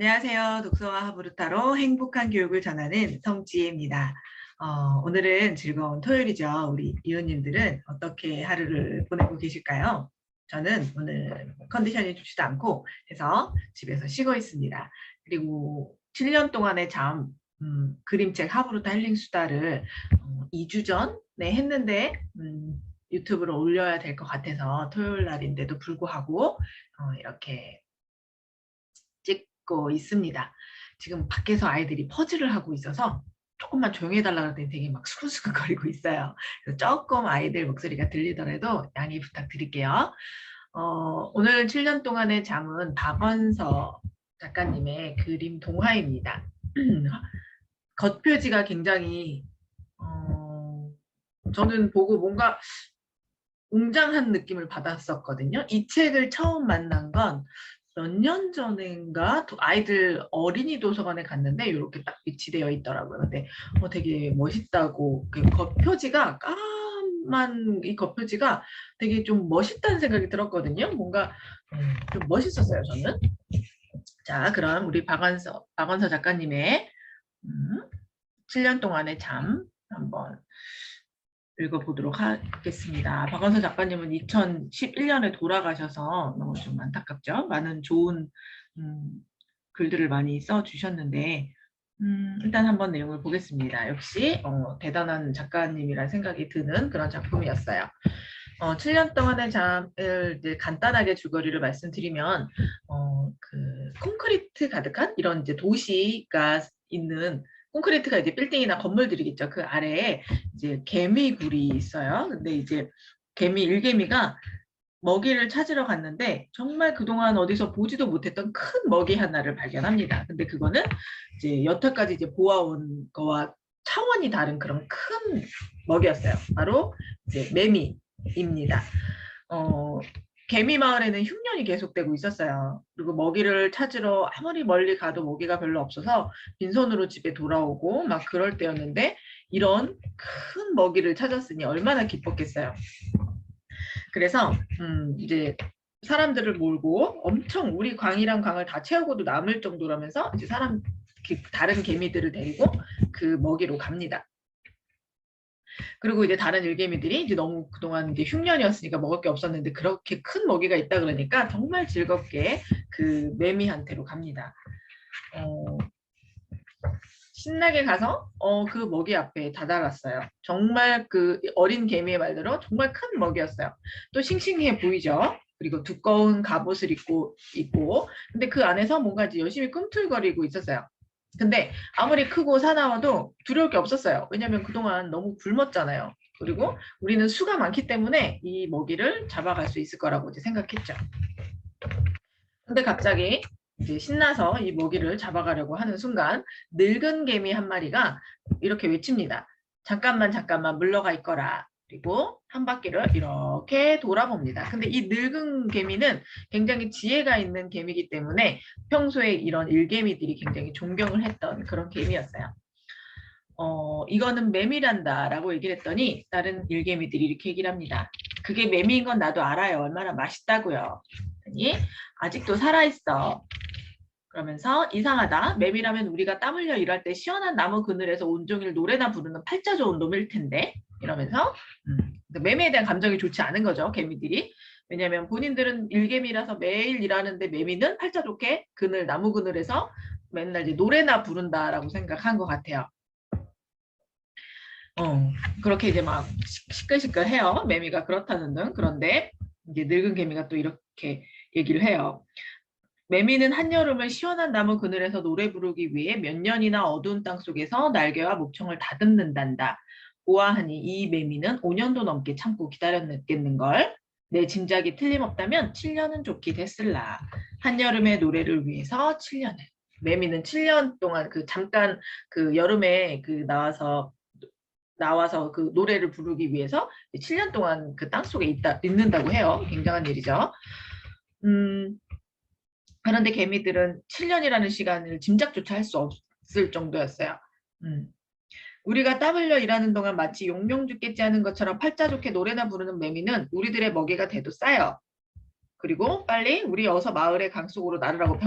안녕하세요. 독서와 하부르타로 행복한 교육을 전하는 성지혜입니다. 오늘은 즐거운 토요일이죠. 우리 이웃님들은 어떻게 하루를 보내고 계실까요? 저는 오늘 컨디션이 좋지도 않고 해서 집에서 쉬고 있습니다. 그리고 7년 동안의 그림책 하부르타 힐링 수다를 2주 전에 했는데 유튜브로 올려야 될 것 같아서 토요일 날인데도 불구하고 이렇게 찍고 있습니다. 지금 밖에서 아이들이 퍼즐을 하고 있어서 조금만 조용히 해달라고 했더니 되게 막 수근수근거리고 있어요. 그래서 조금 아이들 목소리가 들리더라도 양해 부탁드릴게요. 오늘 7년 동안의 잠은 박원서 작가님의 그림 동화입니다. 겉표지가 굉장히 저는 보고 뭔가 웅장한 느낌을 받았었거든요. 이 책을 처음 만난 건 몇 년 전인가 아이들 어린이 도서관에 갔는데 이렇게 딱 비치되어 있더라고요. 근데 되게 멋있다고 그 겉표지가 까만 이 겉표지가 되게 좀 멋있다는 생각이 들었거든요. 뭔가 좀 멋있었어요, 저는. 자, 그럼 우리 박원서 작가님의 7년 동안의 잠 한번 읽어보도록 하겠습니다. 박원서 작가님은 2011년에 돌아가셔서 너무 좀 안타깝죠. 많은 좋은 글들을 많이 써주셨는데 일단 한번 내용을 보겠습니다. 역시 대단한 작가님이라는 생각이 드는 그런 작품이었어요. 7년 동안의 잠을 이제 간단하게 줄거리를 말씀드리면 그 콘크리트 가득한 이런 이제 도시가 있는 콘크리트가 이제 빌딩이나 건물들이겠죠. 그 아래에 이제 개미굴이 있어요. 근데 이제 일개미가 먹이를 찾으러 갔는데 정말 그동안 어디서 보지도 못했던 큰 먹이 하나를 발견합니다. 근데 그거는 이제 여태까지 이제 보아온 거와 차원이 다른 그런 큰 먹이였어요. 바로 이제 매미입니다. 개미 마을에는 흉년이 계속되고 있었어요. 그리고 먹이를 찾으러 아무리 멀리 가도 먹이가 별로 없어서 빈손으로 집에 돌아오고 막 그럴 때였는데 이런 큰 먹이를 찾았으니 얼마나 기뻤겠어요. 그래서 이제 사람들을 몰고 엄청 우리 강이랑 강을 다 채우고도 남을 정도라면서 이제 다른 개미들을 데리고 그 먹이로 갑니다. 그리고 이제 다른 일개미들이 이제 너무 그동안 이제 흉년이었으니까 먹을 게 없었는데 그렇게 큰 먹이가 있다 그러니까 정말 즐겁게 그 매미한테로 갑니다. 신나게 가서 그 먹이 앞에 다다랐어요. 정말 그 어린 개미의 말대로 정말 큰 먹이였어요. 또 싱싱해 보이죠. 그리고 두꺼운 갑옷을 입고 근데 그 안에서 뭔가 이제 열심히 꿈틀거리고 있었어요. 근데 아무리 크고 사나워도 두려울 게 없었어요. 왜냐하면 그동안 너무 굶었잖아요. 그리고 우리는 수가 많기 때문에 이 먹이를 잡아갈 수 있을 거라고 이제 생각했죠. 근데 갑자기 이제 신나서 이 먹이를 잡아가려고 하는 순간 늙은 개미 한 마리가 이렇게 외칩니다. 잠깐만 물러가 있거라. 그리고 한 바퀴를 이렇게 돌아봅니다. 근데 이 늙은 개미는 굉장히 지혜가 있는 개미이기 때문에 평소에 이런 일개미들이 굉장히 존경을 했던 그런 개미였어요. 이거는 매미란다 라고 얘기를 했더니 다른 일개미들이 이렇게 얘기를 합니다. 그게 매미인 건 나도 알아요. 얼마나 맛있다고요. 그랬더니 아직도 살아있어. 그러면서 이상하다. 매미라면 우리가 땀 흘려 일할 때 시원한 나무 그늘에서 온종일 노래나 부르는 팔자 좋은 놈일 텐데 이러면서 매미에 대한 감정이 좋지 않은 거죠. 개미들이. 왜냐하면 본인들은 일개미라서 매일 일하는데 매미는 팔자 좋게 나무 그늘에서 맨날 이제 노래나 부른다라고 생각한 것 같아요. 그렇게 이제 막 시끌시끌해요. 매미가 그렇다는 등. 그런데 이제 늙은 개미가 또 이렇게 얘기를 해요. 매미는 한여름을 시원한 나무 그늘에서 노래 부르기 위해 몇 년이나 어두운 땅 속에서 날개와 목청을 다듬는단다. 보아하니 이 매미는 5년도 넘게 참고 기다렸겠는걸. 내 짐작이 틀림없다면 7년은 좋게 됐을라. 한여름의 노래를 위해서 7년을. 매미는 7년 동안 잠깐 여름에 나와서 그 노래를 부르기 위해서 7년 동안 그 땅 속에 있는다고 해요. 굉장한 일이죠. 그런데 개미들은 7년이라는 시간을 짐작조차 할 수 없을 정도였어요. 우리가 땀 흘려 일하는 동안 마치 용명 죽겠지 하는 것처럼 팔자 좋게 노래나 부르는 매미는 우리들의 먹이가 돼도 싸요. 그리고 빨리 우리 어서 마을의 강 속으로 나르라고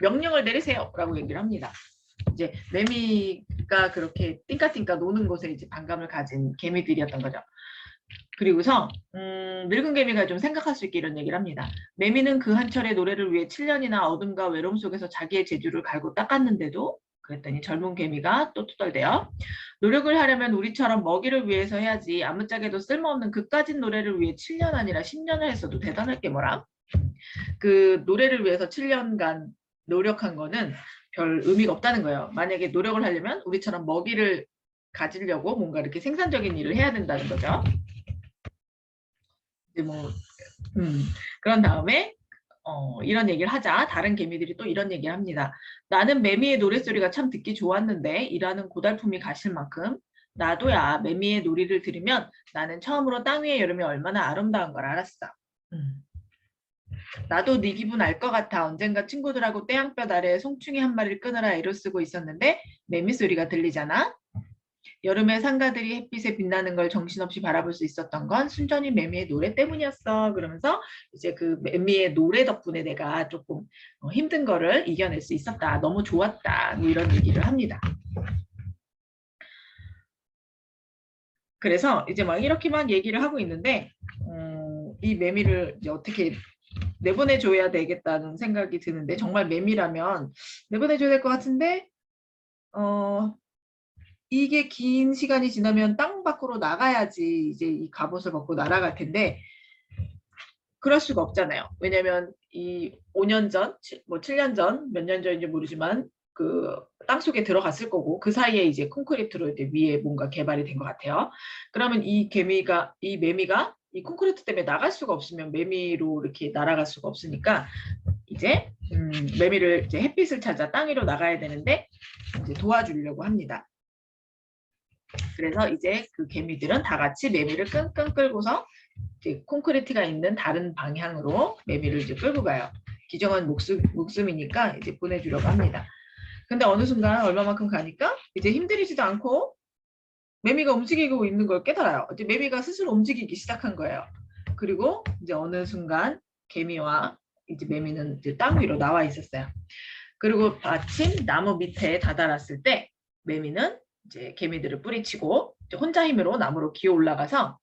명령을 내리세요라고 얘기를 합니다. 이제 매미가 그렇게 띵까띵까 노는 곳에 이제 반감을 가진 개미들이었던 거죠. 그리고서 늙은 개미가 좀 생각할 수 있게 이런 얘기를 합니다. 매미는 그 한철의 노래를 위해 7년이나 어둠과 외로움 속에서 자기의 재주를 갈고 닦았는데도, 그랬더니 젊은 개미가 또 투덜대요. 노력을 하려면 우리처럼 먹이를 위해서 해야지, 아무짝에도 쓸모없는 그까짓 노래를 위해 7년 아니라 10년을 했어도 대단할 게 뭐라. 그 노래를 위해서 7년간 노력한 거는 별 의미가 없다는 거예요. 만약에 노력을 하려면 우리처럼 먹이를 가지려고 뭔가 이렇게 생산적인 일을 해야 된다는 거죠. 이제 뭐 그런 다음에 이런 얘기를 하자 다른 개미들이 또 이런 얘기를 합니다. 나는 매미의 노랫소리가 참 듣기 좋았는데 일하는 고달픔이 가실 만큼 나도야 매미의 놀이를 들으면 나는 처음으로 땅 위의 여름이 얼마나 아름다운 걸 알았어. 나도 네 기분 알 것 같아. 언젠가 친구들하고 떼양볕 아래 송충이 한 마리를 끊으라 애를 쓰고 있었는데 매미 소리가 들리잖아. 여름에 상가들이 햇빛에 빛나는 걸 정신없이 바라볼 수 있었던 건 순전히 매미의 노래 때문이었어. 그러면서 이제 그 매미의 노래 덕분에 내가 조금 힘든 거를 이겨낼 수 있었다. 너무 좋았다. 뭐 이런 얘기를 합니다. 그래서 이제 막 이렇게 막 얘기를 하고 있는데 이 매미를 이제 어떻게 내보내줘야 되겠다는 생각이 드는데, 정말 매미라면 내보내줘야 될 것 같은데 이게 긴 시간이 지나면 땅 밖으로 나가야지 이제 이 갑옷을 벗고 날아갈 텐데 그럴 수가 없잖아요. 왜냐면 이 5년 전, 뭐 7년 전, 몇 년 전인지 모르지만 그 땅속에 들어갔을 거고 그 사이에 이제 콘크리트로 이제 위에 뭔가 개발이 된 것 같아요. 그러면 이 매미가 이 콘크리트 때문에 나갈 수가 없으면 매미로 이렇게 날아갈 수가 없으니까 이제 매미를 이제 햇빛을 찾아 땅 위로 나가야 되는데 이제 도와주려고 합니다. 그래서 이제 그 개미들은 다 같이 매미를 끙끙 끌고서 이제 콘크리트가 있는 다른 방향으로 매미를 이제 끌고 가요. 기정한 목숨이니까 이제 보내주려고 합니다. 근데 어느 순간 얼마만큼 가니까 이제 힘들이지도 않고 매미가 움직이고 있는 걸 깨달아요. 이제 매미가 스스로 움직이기 시작한 거예요. 그리고 이제 어느 순간 개미와 이제 매미는 이제 땅 위로 나와 있었어요. 그리고 마침 나무 밑에 다다랐을 때 매미는 이제 개미들을 뿌리치고 이제 혼자 힘으로 나무로 기어 올라가서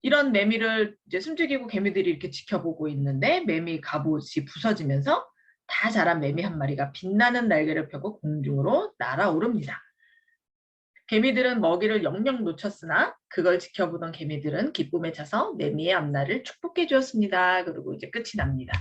이런 매미를 이제 숨죽이고 개미들이 이렇게 지켜보고 있는데 매미 갑옷이 부서지면서 다 자란 매미 한 마리가 빛나는 날개를 펴고 공중으로 날아오릅니다. 개미들은 먹이를 영영 놓쳤으나 그걸 지켜보던 개미들은 기쁨에 차서 매미의 앞날을 축복해 주었습니다. 그리고 이제 끝이 납니다.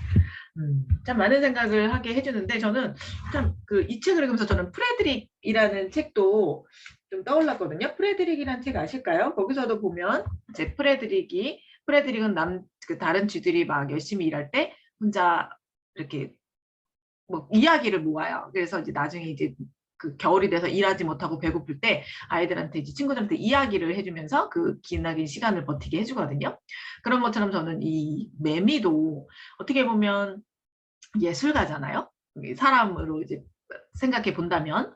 참 많은 생각을 하게 해주는데 저는 참 그 이 책을 읽으면서 저는 프레드릭이라는 책도 좀 떠올랐거든요. 프레드릭이라는 책 아실까요? 거기서도 보면 이제 프레드릭은 그 다른 쥐들이 막 열심히 일할 때 혼자 이렇게 뭐 이야기를 모아요. 그래서 이제 나중에 이제 그 겨울이 돼서 일하지 못하고 배고플 때 아이들한테 이제 친구들한테 이야기를 해주면서 그 기나긴 시간을 버티게 해주거든요. 그런 것처럼 저는 이 매미도 어떻게 보면 예술가잖아요. 사람으로 이제 생각해 본다면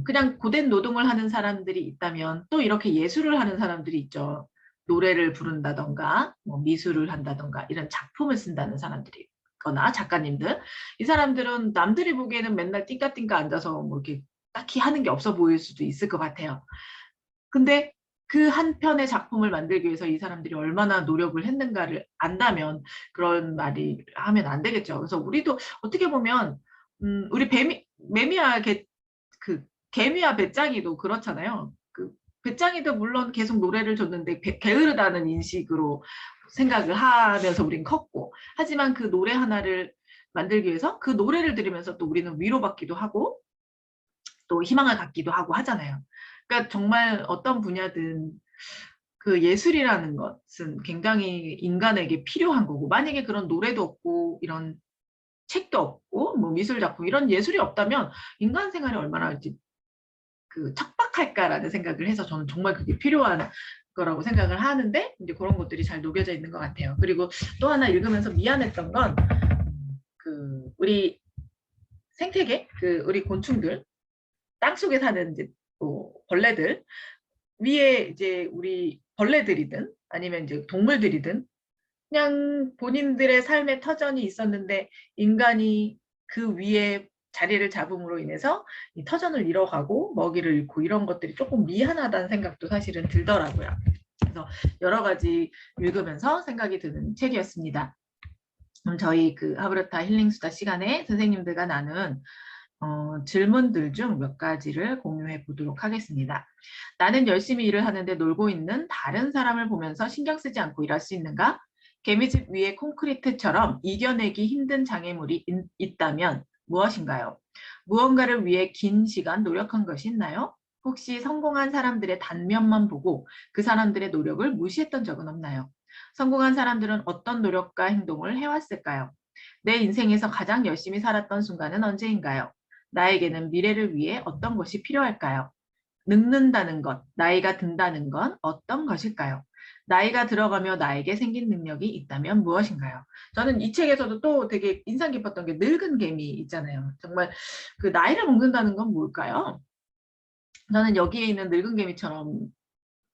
그냥 고된 노동을 하는 사람들이 있다면 또 이렇게 예술을 하는 사람들이 있죠. 노래를 부른다던가 뭐 미술을 한다던가 이런 작품을 쓴다는 사람들이 거나 작가님들, 이 사람들은 남들이 보기에는 맨날 띵까띵까 앉아서 뭐 이렇게 딱히 하는 게 없어 보일 수도 있을 것 같아요. 근데 그 한 편의 작품을 만들기 위해서 이 사람들이 얼마나 노력을 했는가를 안다면 그런 말이 하면 안 되겠죠. 그래서 우리도 어떻게 보면 우리 매미와 그 개미와 배짱이도 그렇잖아요. 그 배짱이도 물론 계속 노래를 줬는데 게으르다는 인식으로 생각을 하면서 우린 컸고, 하지만 그 노래 하나를 만들기 위해서 그 노래를 들으면서 또 우리는 위로받기도 하고 또 희망을 갖기도 하고 하잖아요. 그러니까 정말 어떤 분야든 그 예술이라는 것은 굉장히 인간에게 필요한 거고, 만약에 그런 노래도 없고 이런 책도 없고 뭐 미술 작품 이런 예술이 없다면 인간 생활이 얼마나 이제 그 척박할까라는 생각을 해서 저는 정말 그게 필요한 거라고 생각을 하는데 이제 그런 것들이 잘 녹여져 있는 것 같아요. 그리고 또 하나 읽으면서 미안했던 건 그 우리 생태계, 그 우리 곤충들, 땅 속에 사는 이제 뭐 벌레들 위에 이제 우리 벌레들이든 아니면 이제 동물들이든 그냥 본인들의 삶의 터전이 있었는데 인간이 그 위에 자리를 잡음으로 인해서 이 터전을 잃어가고 먹이를 잃고 이런 것들이 조금 미안하다는 생각도 사실은 들더라고요. 그래서 여러 가지 읽으면서 생각이 드는 책이었습니다. 저희 그 하브르타 힐링수다 시간에 선생님들과 나눈 질문들 중 몇 가지를 공유해 보도록 하겠습니다. 나는 열심히 일을 하는데 놀고 있는 다른 사람을 보면서 신경 쓰지 않고 일할 수 있는가? 개미집 위에 콘크리트처럼 이겨내기 힘든 장애물이 있다면 무엇인가요? 무언가를 위해 긴 시간 노력한 것이 있나요? 혹시 성공한 사람들의 단면만 보고 그 사람들의 노력을 무시했던 적은 없나요? 성공한 사람들은 어떤 노력과 행동을 해왔을까요? 내 인생에서 가장 열심히 살았던 순간은 언제인가요? 나에게는 미래를 위해 어떤 것이 필요할까요? 늙는다는 것, 나이가 든다는 건 어떤 것일까요? 나이가 들어가며 나에게 생긴 능력이 있다면 무엇인가요? 저는 이 책에서도 또 되게 인상 깊었던 게 늙은 개미 있잖아요. 정말 그 나이를 먹는다는 건 뭘까요? 저는 여기에 있는 늙은 개미처럼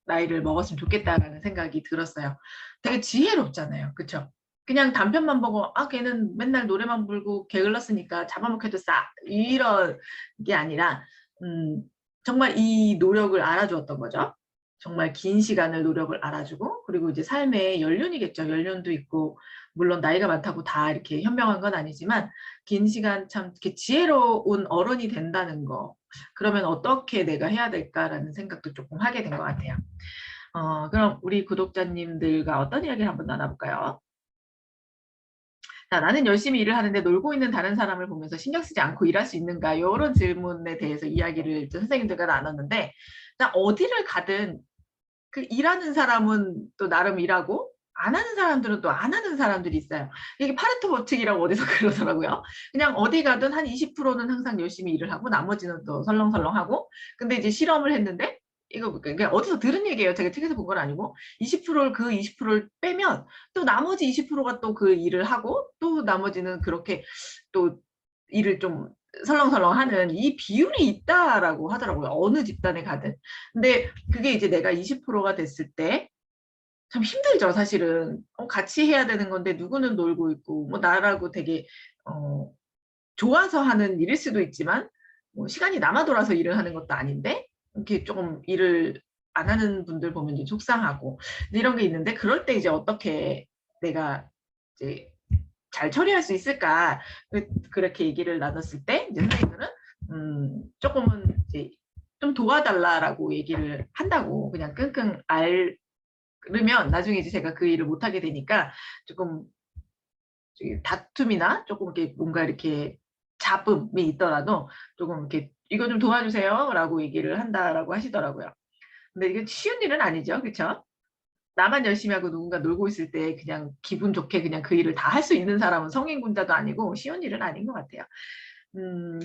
나이를 먹었으면 좋겠다라는 생각이 들었어요. 되게 지혜롭잖아요. 그쵸? 그냥 단편만 보고 걔는 맨날 노래만 부르고 게을렀으니까 잡아먹혀도 싸 이런 게 아니라 정말 이 노력을 알아주었던 거죠. 정말 긴 시간을 노력을 알아주고 그리고 이제 삶의 연륜이겠죠. 연륜도 있고 물론 나이가 많다고 다 이렇게 현명한 건 아니지만 긴 시간 참 이렇게 지혜로운 어른이 된다는 거 그러면 어떻게 내가 해야 될까라는 생각도 조금 하게 된 것 같아요. 그럼 우리 구독자님들과 어떤 이야기를 한번 나눠볼까요? 자, 나는 열심히 일을 하는데 놀고 있는 다른 사람을 보면서 신경 쓰지 않고 일할 수 있는가? 이런 질문에 대해서 이야기를 선생님들과 나눴는데, 자, 어디를 가든 그 일하는 사람은 또 나름 일하고 안 하는 사람들은 또 안 하는 사람들이 있어요. 이게 파레토 법칙이라고 어디서 그러더라고요. 그냥 어디 가든 한 20%는 항상 열심히 일을 하고 나머지는 또 설렁설렁하고 근데 이제 실험을 했는데 이거 그냥 어디서 들은 얘기예요. 제가 책에서 본 건 아니고 20%를 그 20%를 빼면 또 나머지 20%가 또 그 일을 하고 또 나머지는 그렇게 또 일을 좀 설렁설렁하는 이 비율이 있다라고 하더라고요. 어느 집단에 가든. 근데 그게 이제 내가 20%가 됐을 때 참 힘들죠, 사실은. 같이 해야 되는 건데 누구는 놀고 있고 뭐 나라고 되게 어, 좋아서 하는 일일 수도 있지만 뭐 시간이 남아 돌아서 일을 하는 것도 아닌데 이렇게 조금 일을 안 하는 분들 보면 좀 속상하고 이런 게 있는데 그럴 때 이제 어떻게 내가 이제 잘 처리할 수 있을까 그렇게 얘기를 나눴을 때 이제 선생님들은 조금은 이제 좀 도와달라라고 얘기를 한다고 그냥 끙끙 앓으면 나중에 이제 제가 그 일을 못하게 되니까 조금 다툼이나 조금 이렇게 뭔가 이렇게 잡음이 있더라도 조금 이렇게 이거 좀 도와주세요라고 얘기를 한다라고 하시더라고요. 근데 이게 쉬운 일은 아니죠, 그렇죠? 나만 열심히 하고 누군가 놀고 있을 때 그냥 기분 좋게 그냥 그 일을 다 할 수 있는 사람은 성인군자도 아니고 쉬운 일은 아닌 것 같아요.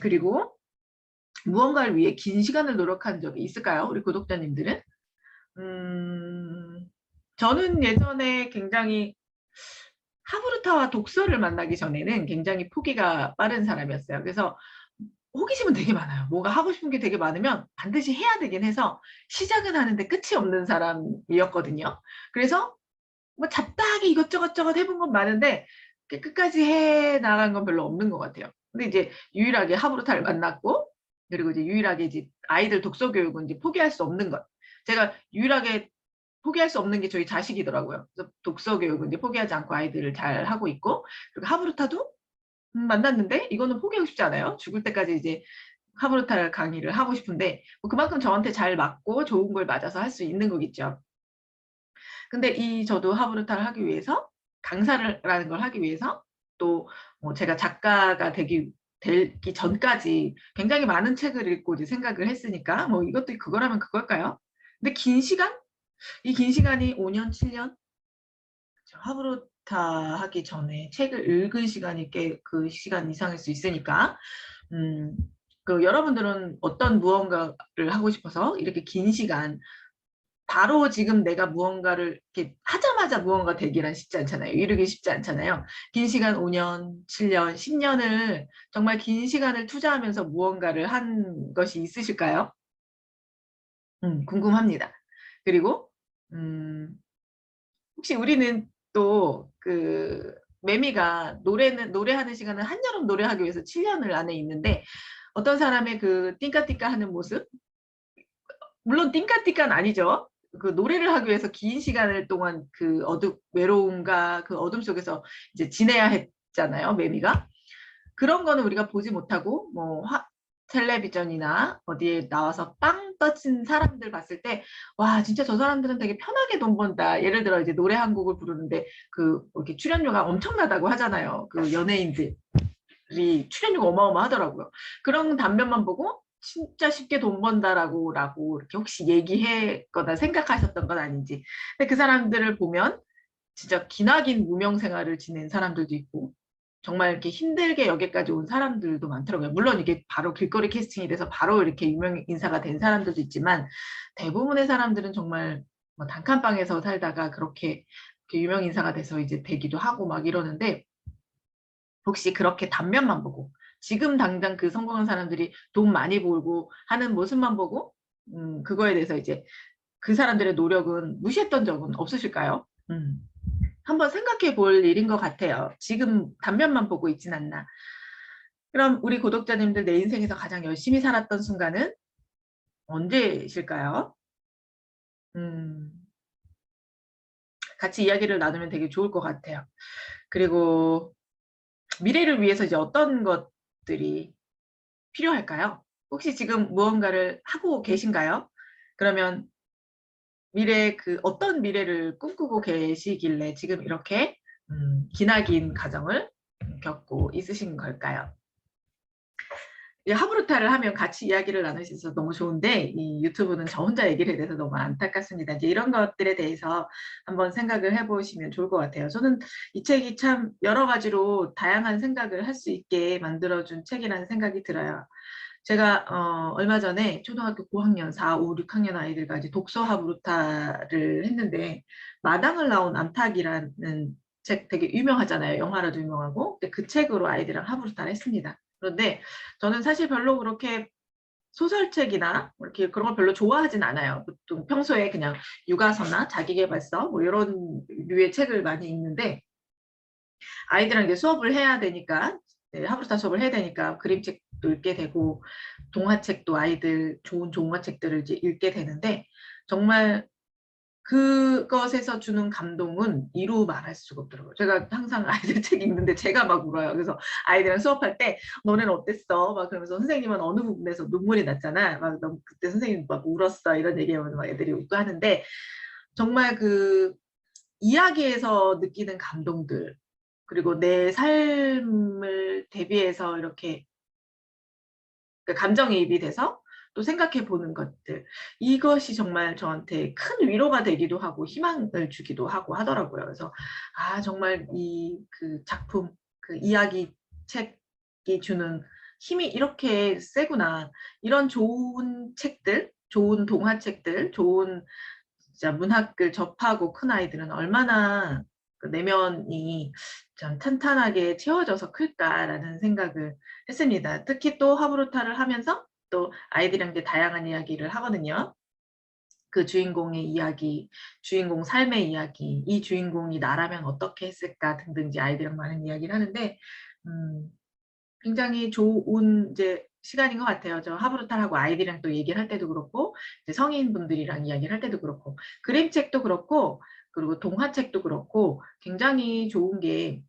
그리고 무언가를 위해 긴 시간을 노력한 적이 있을까요? 우리 구독자님들은? 저는 예전에 굉장히 하브르타와 독서를 만나기 전에는 굉장히 포기가 빠른 사람이었어요. 그래서 호기심은 되게 많아요. 뭐가 하고 싶은 게 되게 많으면 반드시 해야 되긴 해서 시작은 하는데 끝이 없는 사람이었거든요. 그래서 뭐 잡다하게 이것저것 해본 건 많은데 끝까지 해 나간 건 별로 없는 것 같아요. 근데 이제 유일하게 하브르타를 만났고 그리고 이제 유일하게 이제 아이들 독서 교육은 이제 포기할 수 없는 것. 제가 유일하게 포기할 수 없는 게 저희 자식이더라고요. 그래서 독서 교육은 이제 포기하지 않고 아이들을 잘 하고 있고 그리고 하브르타도 만났는데 이거는 포기하고 싶지 않아요. 죽을 때까지 이제 하브르타 강의를 하고 싶은데 뭐 그만큼 저한테 잘 맞고 좋은 걸 맞아서 할 수 있는 거겠죠. 근데 이 저도 하브르타를 하기 위해서 강사라는 걸 하기 위해서 또뭐 제가 작가가 되기 전까지 굉장히 많은 책을 읽고 이제 생각을 했으니까 뭐 이것도 그거라면 그걸까요? 근데 긴 시간? 이 긴 시간이 5년, 7년? 하브르타 하기 전에 책을 읽은 시간이 꽤 그 시간 이상일 수 있으니까 음, 그 여러분들은 어떤 무언가를 하고 싶어서 이렇게 긴 시간 바로 지금 내가 무언가를 이렇게 하자마자 무언가 되기란 쉽지 않잖아요. 이루기 쉽지 않잖아요. 긴 시간 5년, 7년, 10년을 정말 긴 시간을 투자하면서 무언가를 한 것이 있으실까요? 궁금합니다. 그리고 혹시 우리는 또 그 매미가 노래하는 시간은 한여름 노래하기 위해서 7년을 안에 있는데 어떤 사람의 그 띵까띵까 하는 모습, 물론 띵까띵까는 아니죠. 그 노래를 하기 위해서 긴 시간을 동안 그 외로움과 그 어둠 속에서 이제 지내야 했잖아요, 매미가. 그런 거는 우리가 보지 못하고 뭐 텔레비전이나 어디에 나와서 빵 떠진 사람들 봤을 때 와 진짜 저 사람들은 되게 편하게 돈 번다. 예를 들어 이제 노래 한 곡을 부르는데 그 이렇게 출연료가 엄청나다고 하잖아요. 그 연예인들이 출연료가 어마어마하더라고요. 그런 단면만 보고 진짜 쉽게 돈 번다라고 이렇게 혹시 얘기했거나 생각하셨던 건 아닌지. 근데 그 사람들을 보면 진짜 기나긴 무명 생활을 지낸 사람들도 있고 정말 이렇게 힘들게 여기까지 온 사람들도 많더라고요. 물론 이게 바로 길거리 캐스팅이 돼서 바로 이렇게 유명 인사가 된 사람들도 있지만 대부분의 사람들은 정말 뭐 단칸방에서 살다가 그렇게 유명 인사가 돼서 이제 되기도 하고 막 이러는데 혹시 그렇게 단면만 보고 지금 당장 그 성공한 사람들이 돈 많이 벌고 하는 모습만 보고 그거에 대해서 이제 그 사람들의 노력은 무시했던 적은 없으실까요? 한번 생각해 볼 일인 것 같아요. 지금 단면만 보고 있진 않나. 그럼 우리 구독자님들 내 인생에서 가장 열심히 살았던 순간은 언제실까요? 같이 이야기를 나누면 되게 좋을 것 같아요. 그리고 미래를 위해서 이제 어떤 것들이 필요할까요? 혹시 지금 무언가를 하고 계신가요? 그러면 어떤 미래를 꿈꾸고 계시길래 지금 이렇게 기나긴 가정을 겪고 있으신 걸까요? 하브루타를 하면 같이 이야기를 나눌 수 있어서 너무 좋은데 이 유튜브는 저 혼자 얘기를 해서 너무 안타깝습니다. 이제 이런 것들에 대해서 한번 생각을 해보시면 좋을 것 같아요. 저는 이 책이 참 여러 가지로 다양한 생각을 할 수 있게 만들어준 책이라는 생각이 들어요. 제가 얼마 전에 초등학교 고학년 4, 5, 6학년 아이들과 이제 독서 하브루타를 했는데 마당을 나온 암탉이라는 책 되게 유명하잖아요. 영화로도 유명하고. 근데 그 책으로 아이들이랑 하브루타를 했습니다. 그런데 저는 사실 별로 그렇게 소설책이나 이렇게 그런 걸 별로 좋아하진 않아요. 보통 평소에 그냥 육아서나 자기계발서 뭐 이런 류의 책을 많이 읽는데 아이들랑 이제 수업을 해야 되니까 하브루타 수업을 해야 되니까 그림책도 읽게 되고 동화책도 아이들 좋은 동화책들을 이제 읽게 되는데 정말 그것에서 주는 감동은 이루 말할 수가 없더라고요. 제가 항상 아이들 책 읽는데 제가 막 울어요. 그래서 아이들이랑 수업할 때 너네는 어땠어? 막 그러면서 선생님은 어느 부분에서 눈물이 났잖아. 막 너 그때 선생님 막 울었어. 이런 얘기하면 막 애들이 웃고 하는데 정말 그 이야기에서 느끼는 감동들 그리고 내 삶을 대비해서 이렇게 감정이입이 돼서 또 생각해 보는 것들 이것이 정말 저한테 큰 위로가 되기도 하고 희망을 주기도 하고 하더라고요. 그래서 정말 이 그 작품 그 이야기 책이 주는 힘이 이렇게 세구나. 이런 좋은 책들 좋은 동화책들 좋은 진짜 문학을 접하고 큰 아이들은 얼마나 그 내면이 참 탄탄하게 채워져서 클까라는 생각을 했습니다. 특히 또 하브루타를 하면서 또 아이들이랑 이제 다양한 이야기를 하거든요. 그 주인공의 이야기, 주인공 삶의 이야기, 이 주인공이 나라면 어떻게 했을까 등등 이제 아이들이랑 많은 이야기를 하는데 굉장히 좋은 이제 시간인 것 같아요. 저 하브루타하고 아이들이랑 또 얘기를 할 때도 그렇고 이제 성인분들이랑 이야기를 할 때도 그렇고 그림책도 그렇고 그리고 동화책도 그렇고 굉장히 좋은 게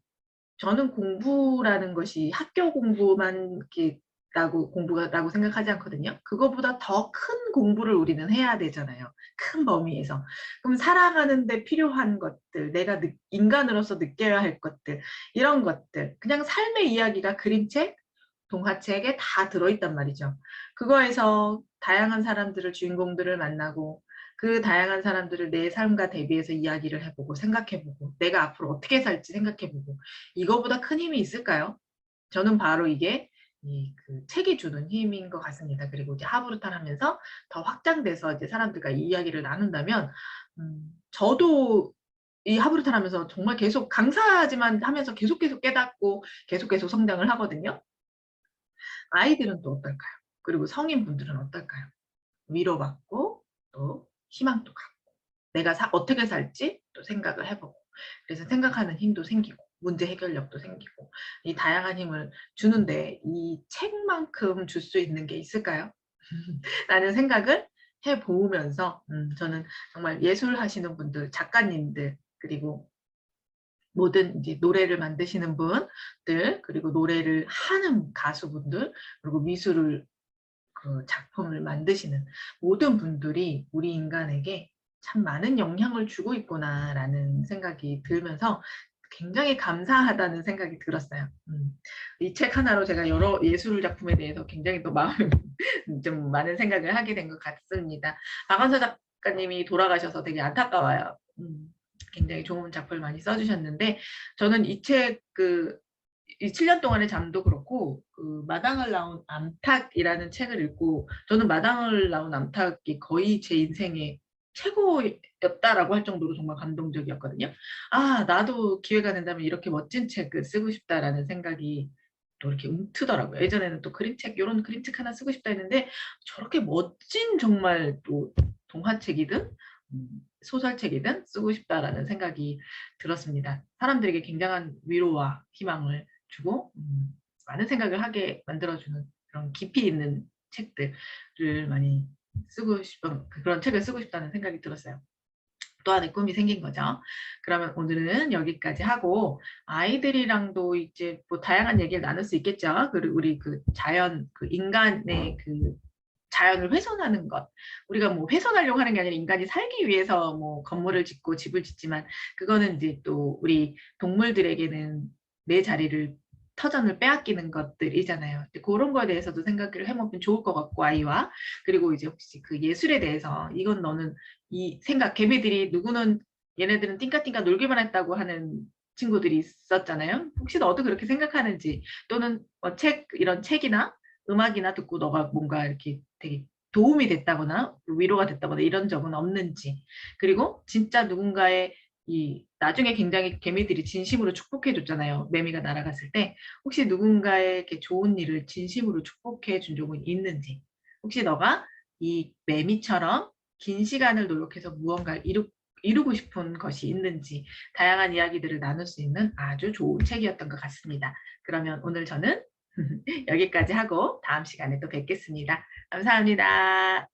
저는 공부라는 것이 학교 공부만 이렇게 공부라고 생각하지 않거든요. 그거보다 더 큰 공부를 우리는 해야 되잖아요. 큰 범위에서. 그럼 살아가는데 필요한 것들, 내가 인간으로서 느껴야 할 것들, 이런 것들, 그냥 삶의 이야기가 그림책, 동화책에 다 들어있단 말이죠. 그거에서 다양한 사람들을, 주인공들을 만나고 그 다양한 사람들을 내 삶과 대비해서 이야기를 해보고 생각해보고 내가 앞으로 어떻게 살지 생각해보고 이거보다 큰 힘이 있을까요? 저는 바로 이게 그 책이 주는 힘인 것 같습니다. 그리고 이제 하브루타를 하면서 더 확장돼서 이제 사람들과 이 이야기를 나눈다면 저도 이 하브루타를 하면서 정말 계속 강사지만 하면서 계속 깨닫고 계속 성장을 하거든요. 아이들은 또 어떨까요? 그리고 성인분들은 어떨까요? 위로받고 또 희망도 갖고 내가 어떻게 살지 또 생각을 해보고 그래서 생각하는 힘도 생기고 문제 해결력도 생기고 이 다양한 힘을 주는데 이 책만큼 줄 수 있는 게 있을까요? 라는 생각을 해보면서 저는 정말 예술하시는 분들, 작가님들, 그리고 모든 이제 노래를 만드시는 분들, 그리고 노래를 하는 가수분들, 그리고 미술을 그 작품을 만드시는 모든 분들이 우리 인간에게 참 많은 영향을 주고 있구나라는 생각이 들면서 굉장히 감사하다는 생각이 들었어요. 이 책 하나로 제가 여러 예술 작품에 대해서 굉장히 또 마음에 좀 많은 생각을 하게 된 것 같습니다. 박완서 작가님이 돌아가셔서 되게 안타까워요. 굉장히 좋은 작품을 많이 써주셨는데 저는 이 책 이 7년 동안의 잠도 그렇고 그 마당을 나온 암탉이라는 책을 읽고 저는 마당을 나온 암탉이 거의 제 인생의 최고였다라고 할 정도로 정말 감동적이었거든요. 아, 나도 기회가 된다면 이렇게 멋진 책을 쓰고 싶다라는 생각이 또 이렇게 움트더라고요. 예전에는 또 그림책, 이런 그림책 하나 쓰고 싶다 했는데 저렇게 멋진 정말 또 동화책이든 소설책이든 쓰고 싶다라는 생각이 들었습니다. 사람들에게 굉장한 위로와 희망을 주고 많은 생각을 하게 만들어주는 그런 깊이 있는 책들을 많이 쓰고 싶은 그런 책을 쓰고 싶다는 생각이 들었어요. 또 하나의 꿈이 생긴 거죠. 그러면 오늘은 여기까지 하고 아이들이랑도 이제 뭐 다양한 얘기를 나눌 수 있겠죠. 그리고 우리 그 자연, 그 인간의 그 자연을 훼손하는 것. 우리가 뭐 훼손하려고 하는 게 아니라 인간이 살기 위해서 뭐 건물을 짓고 집을 짓지만 그거는 이제 또 우리 동물들에게는 내 자리를 터전을 빼앗기는 것들이잖아요. 그런 거에 대해서도 생각을 해보면 좋을 것 같고 아이와 그리고 이제 혹시 그 예술에 대해서 이건 너는 이 생각 개미들이 누구는 얘네들은 띵까띵까 놀기만 했다고 하는 친구들이 있었잖아요. 혹시 너도 그렇게 생각하는지 또는 이런 책이나 음악이나 듣고 너가 뭔가 이렇게 되게 도움이 됐다거나 위로가 됐다거나 이런 적은 없는지 그리고 진짜 누군가의 이 나중에 굉장히 개미들이 진심으로 축복해 줬잖아요. 매미가 날아갔을 때 혹시 누군가에게 좋은 일을 진심으로 축복해 준 적은 있는지 혹시 너가 이 매미처럼 긴 시간을 노력해서 무언가를 이루고 싶은 것이 있는지 다양한 이야기들을 나눌 수 있는 아주 좋은 책이었던 것 같습니다. 그러면 오늘 저는 여기까지 하고 다음 시간에 또 뵙겠습니다. 감사합니다.